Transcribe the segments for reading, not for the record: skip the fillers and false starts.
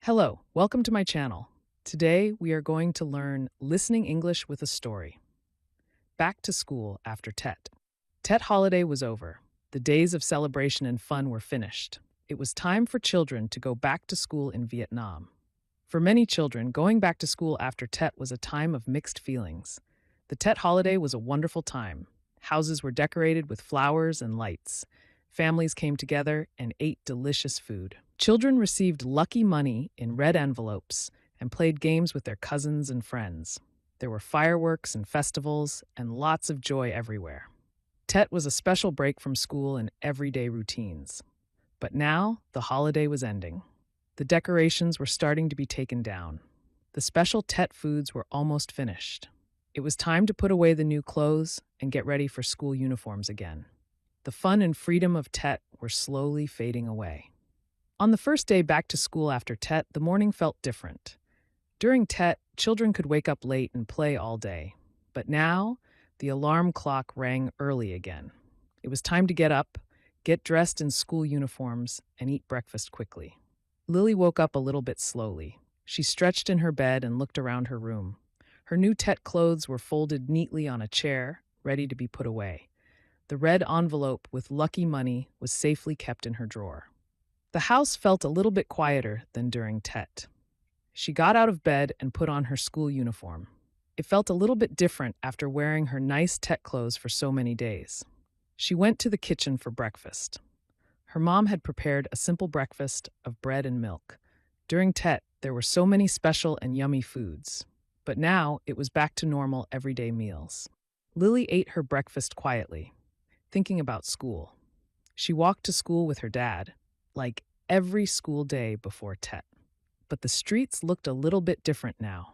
Hello, welcome to my channel. Today we are going to learn listening English with a story. Back to school after Tet. Tet holiday was over. The days of celebration and fun were finished. It was time for children to go back to school in Vietnam. For many children, going back to school after Tet was a time of mixed feelings. The Tet holiday was a wonderful time. Houses were decorated with flowers and lights. Families came together and ate delicious food. Children received lucky money in red envelopes and played games with their cousins and friends. There were fireworks and festivals and lots of joy everywhere. Tet was a special break from school and everyday routines. But now, the holiday was ending. The decorations were starting to be taken down. The special Tet foods were almost finished. It was time to put away the new clothes and get ready for school uniforms again. The fun and freedom of Tet were slowly fading away. On the first day back to school after Tet, the morning felt different. During Tet, children could wake up late and play all day. But now, the alarm clock rang early again. It was time to get up, get dressed in school uniforms, and eat breakfast quickly. Lily woke up a little bit slowly. She stretched in her bed and looked around her room. Her new Tet clothes were folded neatly on a chair, ready to be put away. The red envelope with lucky money was safely kept in her drawer. The house felt a little bit quieter than during Tet. She got out of bed and put on her school uniform. It felt a little bit different after wearing her nice Tet clothes for so many days. She went to the kitchen for breakfast. Her mom had prepared a simple breakfast of bread and milk. During Tet, there were so many special and yummy foods. But now, it was back to normal everyday meals. Lily ate her breakfast quietly, thinking about school. She walked to school with her dad, like every school day before Tet. But the streets looked a little bit different now.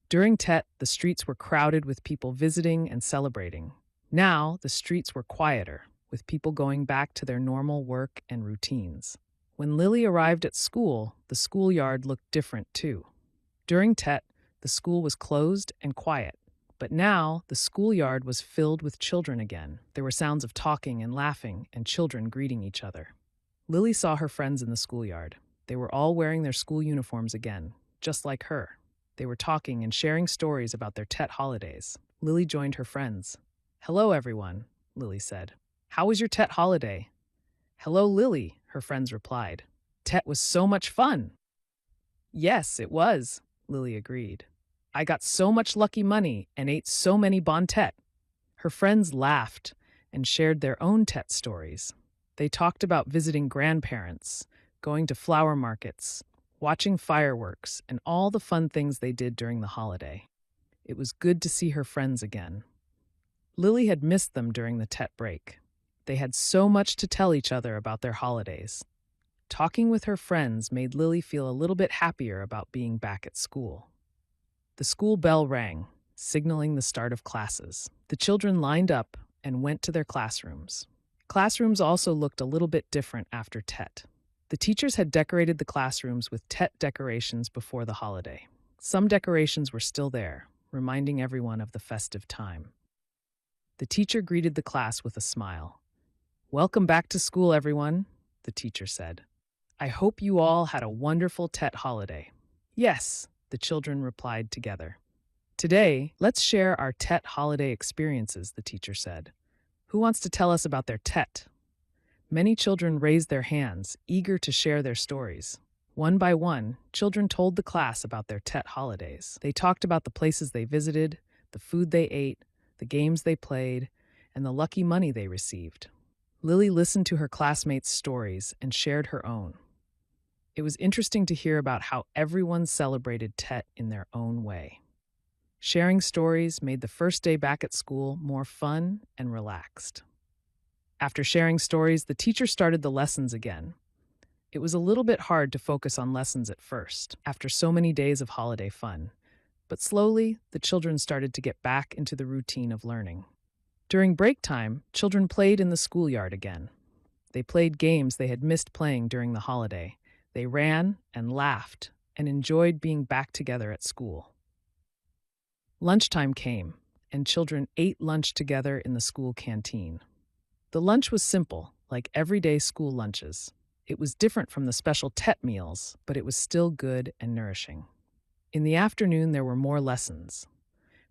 During Tet, the streets were crowded with people visiting and celebrating. Now, the streets were quieter, with people going back to their normal work and routines. When Lily arrived at school, the schoolyard looked different too. During Tet, the school was closed and quiet. But now, the schoolyard was filled with children again. There were sounds of talking and laughing and children greeting each other. Lily saw her friends in the schoolyard. They were all wearing their school uniforms again, just like her. They were talking and sharing stories about their Tet holidays. Lily joined her friends. "Hello, everyone," Lily said. "How was your Tet holiday?" "Hello, Lily," her friends replied. "Tet was so much fun." "Yes, it was," Lily agreed. "I got so much lucky money and ate so many bon Tet." Her friends laughed and shared their own Tet stories. They talked about visiting grandparents, going to flower markets, watching fireworks, and all the fun things they did during the holiday. It was good to see her friends again. Lily had missed them during the Tet break. They had so much to tell each other about their holidays. Talking with her friends made Lily feel a little bit happier about being back at school. The school bell rang, signaling the start of classes. The children lined up and went to their classrooms. Classrooms also looked a little bit different after Tet. The teachers had decorated the classrooms with Tet decorations before the holiday. Some decorations were still there, reminding everyone of the festive time. The teacher greeted the class with a smile. "Welcome back to school, everyone," the teacher said. "I hope you all had a wonderful Tet holiday." "Yes," the children replied together. "Today, let's share our Tet holiday experiences," the teacher said. "Who wants to tell us about their Tet?" Many children raised their hands, eager to share their stories. One by one, children told the class about their Tet holidays. They talked about the places they visited, the food they ate, the games they played, and the lucky money they received. Lily listened to her classmates' stories and shared her own. It was interesting to hear about how everyone celebrated Tet in their own way. Sharing stories made the first day back at school more fun and relaxed. After sharing stories, the teacher started the lessons again. It was a little bit hard to focus on lessons at first, after so many days of holiday fun. But slowly, the children started to get back into the routine of learning. During break time, children played in the schoolyard again. They played games they had missed playing during the holiday. They ran and laughed and enjoyed being back together at school. Lunchtime came, and children ate lunch together in the school canteen. The lunch was simple, like everyday school lunches. It was different from the special Tet meals, but it was still good and nourishing. In the afternoon, there were more lessons.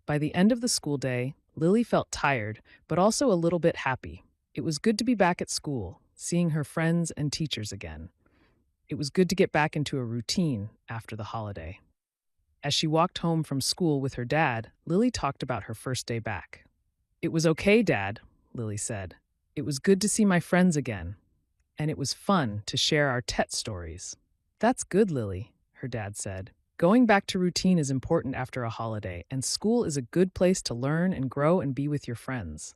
By the end of the school day, Lily felt tired, but also a little bit happy. It was good to be back at school, seeing her friends and teachers again. It was good to get back into a routine after the holiday. As she walked home from school with her dad, Lily talked about her first day back. "It was okay, Dad," Lily said. "It was good to see my friends again. And it was fun to share our Tet stories." "That's good, Lily," her dad said. "Going back to routine is important after a holiday, and school is a good place to learn and grow and be with your friends."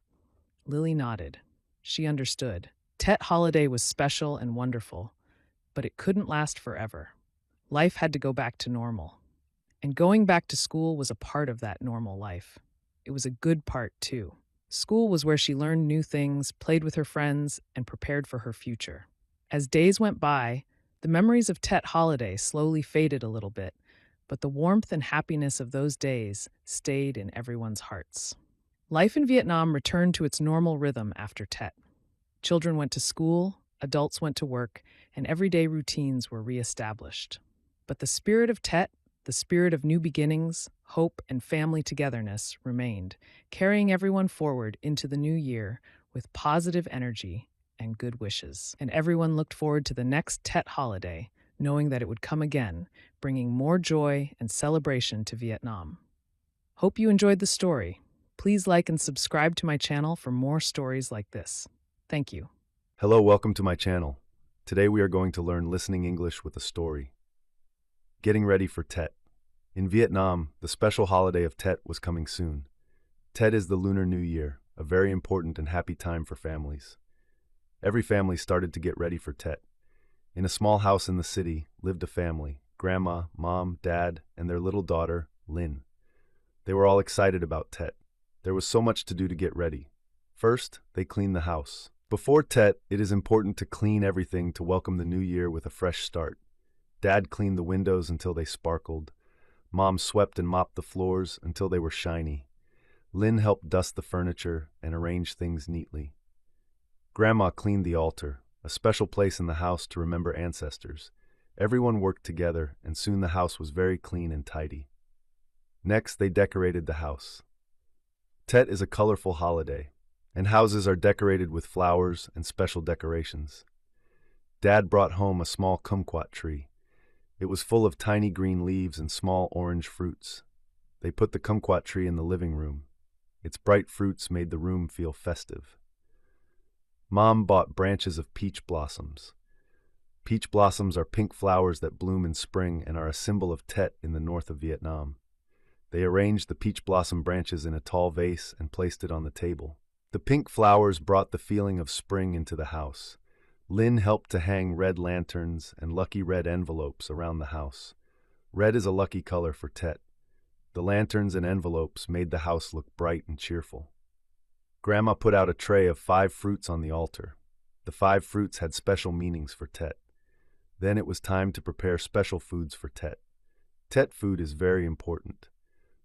Lily nodded. She understood. Tet holiday was special and wonderful, but it couldn't last forever. Life had to go back to normal. And going back to school was a part of that normal life. It was a good part, too. School was where she learned new things, played with her friends, and prepared for her future. As days went by, the memories of Tet holiday slowly faded a little bit, but the warmth and happiness of those days stayed in everyone's hearts. Life in Vietnam returned to its normal rhythm after Tet. Children went to school, adults went to work, and everyday routines were reestablished. But the spirit of Tet, the spirit of new beginnings, hope, and family togetherness remained, carrying everyone forward into the new year with positive energy and good wishes. And everyone looked forward to the next Tet holiday, knowing that it would come again, bringing more joy and celebration to Vietnam. Hope you enjoyed the story. Please like and subscribe to my channel for more stories like this. Thank you. Hello, welcome to my channel. Today we are going to learn listening English with a story. Getting ready for Tet. In Vietnam, the special holiday of Tet was coming soon. Tet is the Lunar New Year, a very important and happy time for families. Every family started to get ready for Tet. In a small house in the city lived a family, grandma, mom, dad, and their little daughter, Lynn. They were all excited about Tet. There was so much to do to get ready. First, they cleaned the house. Before Tet, it is important to clean everything to welcome the new year with a fresh start. Dad cleaned the windows until they sparkled. Mom swept and mopped the floors until they were shiny. Lynn helped dust the furniture and arrange things neatly. Grandma cleaned the altar, a special place in the house to remember ancestors. Everyone worked together, and soon the house was very clean and tidy. Next, they decorated the house. Tet is a colorful holiday, and houses are decorated with flowers and special decorations. Dad brought home a small kumquat tree. It was full of tiny green leaves and small orange fruits. They put the kumquat tree in the living room. Its bright fruits made the room feel festive. Mom bought branches of peach blossoms. Peach blossoms are pink flowers that bloom in spring and are a symbol of Tet in the north of Vietnam. They arranged the peach blossom branches in a tall vase and placed it on the table. The pink flowers brought the feeling of spring into the house. Lynn helped to hang red lanterns and lucky red envelopes around the house. Red is a lucky color for Tet. The lanterns and envelopes made the house look bright and cheerful. Grandma put out a tray of 5 fruits on the altar. The 5 fruits had special meanings for Tet. Then it was time to prepare special foods for Tet. Tet food is very important.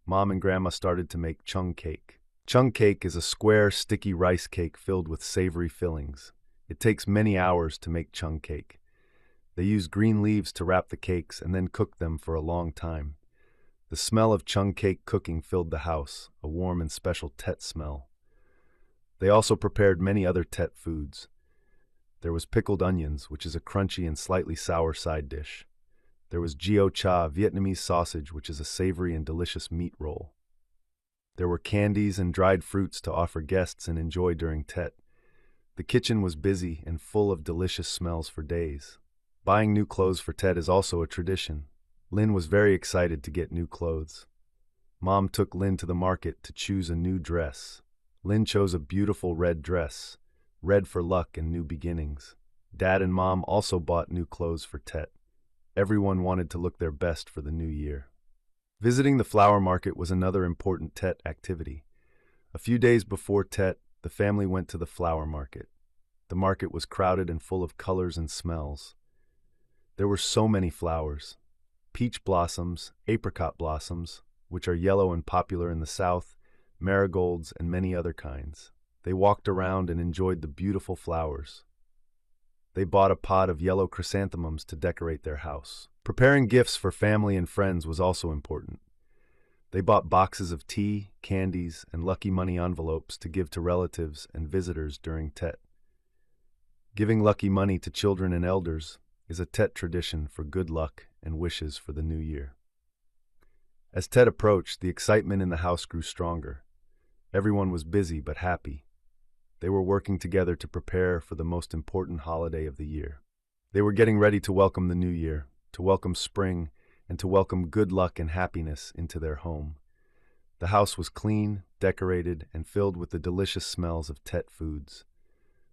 Mom and Grandma started to make chung cake. Chung cake is a square, sticky rice cake filled with savory fillings. It takes many hours to make chung cake. They use green leaves to wrap the cakes and then cook them for a long time. The smell of chung cake cooking filled the house, a warm and special Tet smell. They also prepared many other Tet foods. There was pickled onions, which is a crunchy and slightly sour side dish. There was gio cha, Vietnamese sausage, which is a savory and delicious meat roll. There were candies and dried fruits to offer guests and enjoy during Tet. The kitchen was busy and full of delicious smells for days. Buying new clothes for Tet is also a tradition. Lynn was very excited to get new clothes. Mom took Lynn to the market to choose a new dress. Lynn chose a beautiful red dress, red for luck and new beginnings. Dad and Mom also bought new clothes for Tet. Everyone wanted to look their best for the new year. Visiting the flower market was another important Tet activity. A few days before Tet, the family went to the flower market. The market was crowded and full of colors and smells. There were so many flowers. Peach blossoms, apricot blossoms, which are yellow and popular in the south, marigolds, and many other kinds. They walked around and enjoyed the beautiful flowers. They bought a pot of yellow chrysanthemums to decorate their house. Preparing gifts for family and friends was also important. They bought boxes of tea, candies, and lucky money envelopes to give to relatives and visitors during Tet. Giving lucky money to children and elders is a Tet tradition for good luck and wishes for the new year. As Tet approached, the excitement in the house grew stronger. Everyone was busy but happy. They were working together to prepare for the most important holiday of the year. They were getting ready to welcome the new year, to welcome spring, and to welcome good luck and happiness into their home. The house was clean, decorated, and filled with the delicious smells of Tet foods.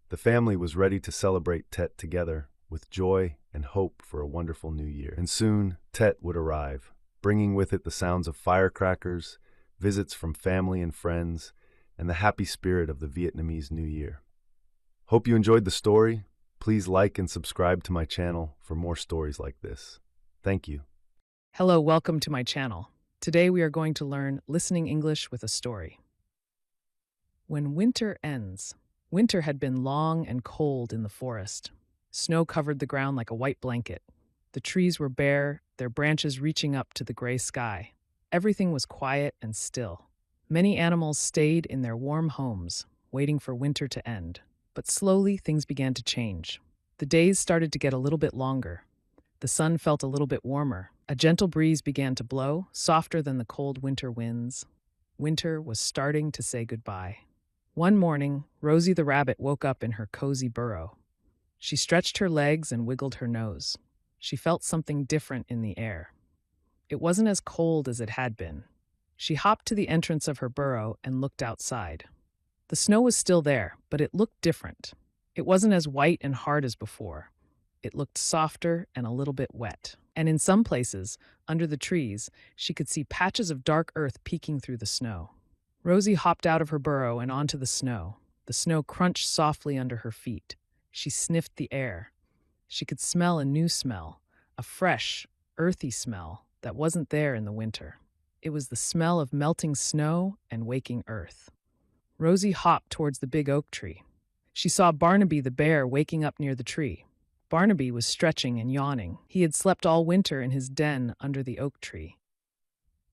The family was ready to celebrate Tet together, with joy and hope for a wonderful new year. And soon, Tet would arrive, bringing with it the sounds of firecrackers, visits from family and friends, and the happy spirit of the Vietnamese New Year. Hope you enjoyed the story. Please like and subscribe to my channel for more stories like this. Thank you. Hello, welcome to my channel. Today we are going to learn listening English with a story. When winter ends. Winter had been long and cold in the forest. Snow covered the ground like a white blanket. The trees were bare, their branches reaching up to the gray sky. Everything was quiet and still. Many animals stayed in their warm homes, waiting for winter to end. But slowly things began to change. The days started to get a little bit longer. The sun felt a little bit warmer. A gentle breeze began to blow, softer than the cold winter winds. Winter was starting to say goodbye. One morning, Rosie the rabbit woke up in her cozy burrow. She stretched her legs and wiggled her nose. She felt something different in the air. It wasn't as cold as it had been. She hopped to the entrance of her burrow and looked outside. The snow was still there, but it looked different. It wasn't as white and hard as before. It looked softer and a little bit wet. And in some places, under the trees, she could see patches of dark earth peeking through the snow. Rosie hopped out of her burrow and onto the snow. The snow crunched softly under her feet. She sniffed the air. She could smell a new smell, a fresh, earthy smell that wasn't there in the winter. It was the smell of melting snow and waking earth. Rosie hopped towards the big oak tree. She saw Barnaby the bear waking up near the tree. Barnaby was stretching and yawning. He had slept all winter in his den under the oak tree.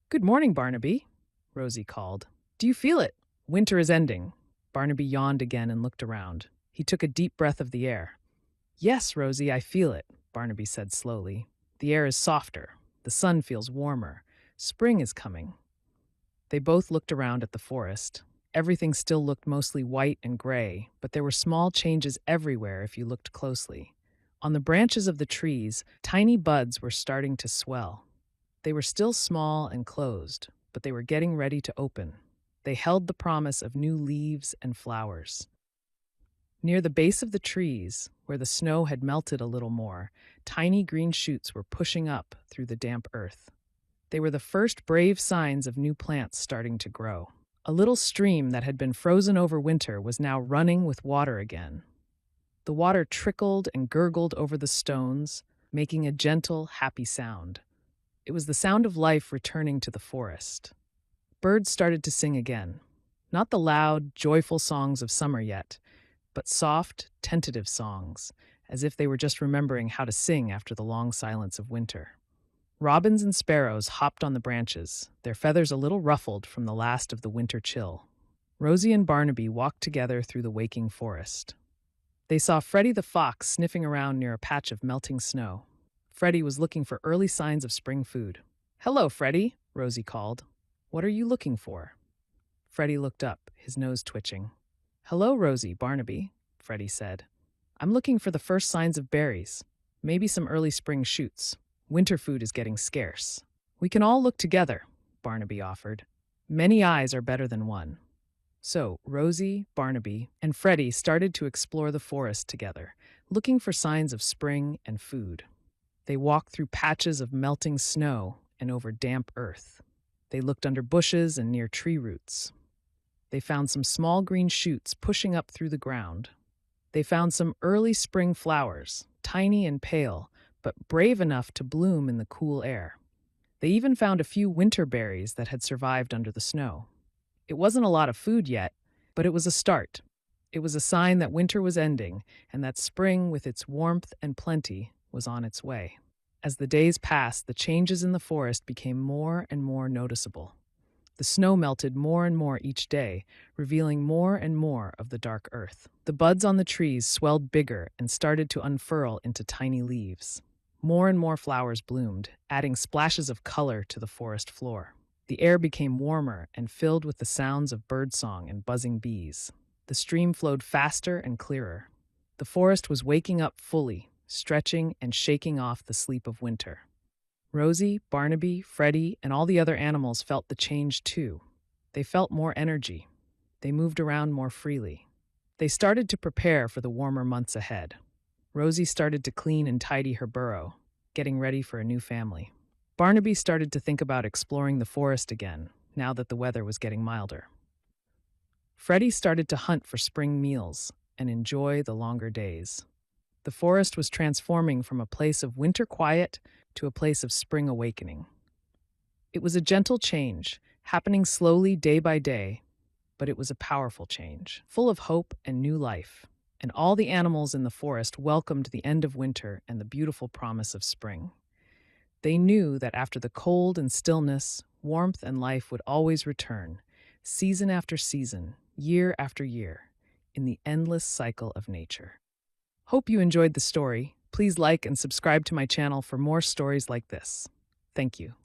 "Good morning, Barnaby," Rosie called. "Do you feel it? Winter is ending." Barnaby yawned again and looked around. He took a deep breath of the air. "Yes, Rosie, I feel it," Barnaby said slowly. "The air is softer. The sun feels warmer. Spring is coming." They both looked around at the forest. Everything still looked mostly white and gray, but there were small changes everywhere if you looked closely. On the branches of the trees, tiny buds were starting to swell. They were still small and closed, but they were getting ready to open. They held the promise of new leaves and flowers. Near the base of the trees, where the snow had melted a little more, tiny green shoots were pushing up through the damp earth. They were the first brave signs of new plants starting to grow. A little stream that had been frozen over winter was now running with water again. The water trickled and gurgled over the stones, making a gentle, happy sound. It was the sound of life returning to the forest. Birds started to sing again. Not the loud, joyful songs of summer yet, but soft, tentative songs, as if they were just remembering how to sing after the long silence of winter. Robins and sparrows hopped on the branches, their feathers a little ruffled from the last of the winter chill. Rosie and Barnaby walked together through the waking forest. They saw Freddie the fox sniffing around near a patch of melting snow. Freddie was looking for early signs of spring food. "Hello, Freddie," Rosie called. "What are you looking for?" Freddie looked up, his nose twitching. "Hello, Rosie, Barnaby," Freddie said. "I'm looking for the first signs of berries, maybe some early spring shoots. Winter food is getting scarce." "We can all look together," Barnaby offered. "Many eyes are better than one." So Rosie, Barnaby, and Freddie started to explore the forest together, looking for signs of spring and food. They walked through patches of melting snow and over damp earth. They looked under bushes and near tree roots. They found some small green shoots pushing up through the ground. They found some early spring flowers, tiny and pale, but brave enough to bloom in the cool air. They even found a few winter berries that had survived under the snow. It wasn't a lot of food yet, but it was a start. It was a sign that winter was ending and that spring, with its warmth and plenty, was on its way. As the days passed, the changes in the forest became more and more noticeable. The snow melted more and more each day, revealing more and more of the dark earth. The buds on the trees swelled bigger and started to unfurl into tiny leaves. More and more flowers bloomed, adding splashes of color to the forest floor. The air became warmer and filled with the sounds of birdsong and buzzing bees. The stream flowed faster and clearer. The forest was waking up fully, stretching and shaking off the sleep of winter. Rosie, Barnaby, Freddie, and all the other animals felt the change too. They felt more energy. They moved around more freely. They started to prepare for the warmer months ahead. Rosie started to clean and tidy her burrow, getting ready for a new family. Barnaby started to think about exploring the forest again, now that the weather was getting milder. Freddie started to hunt for spring meals and enjoy the longer days. The forest was transforming from a place of winter quiet to a place of spring awakening. It was a gentle change, happening slowly day by day, but it was a powerful change, full of hope and new life. And all the animals in the forest welcomed the end of winter and the beautiful promise of spring. They knew that after the cold and stillness, warmth and life would always return, season after season, year after year, in the endless cycle of nature. Hope you enjoyed the story. Please like and subscribe to my channel for more stories like this. Thank you.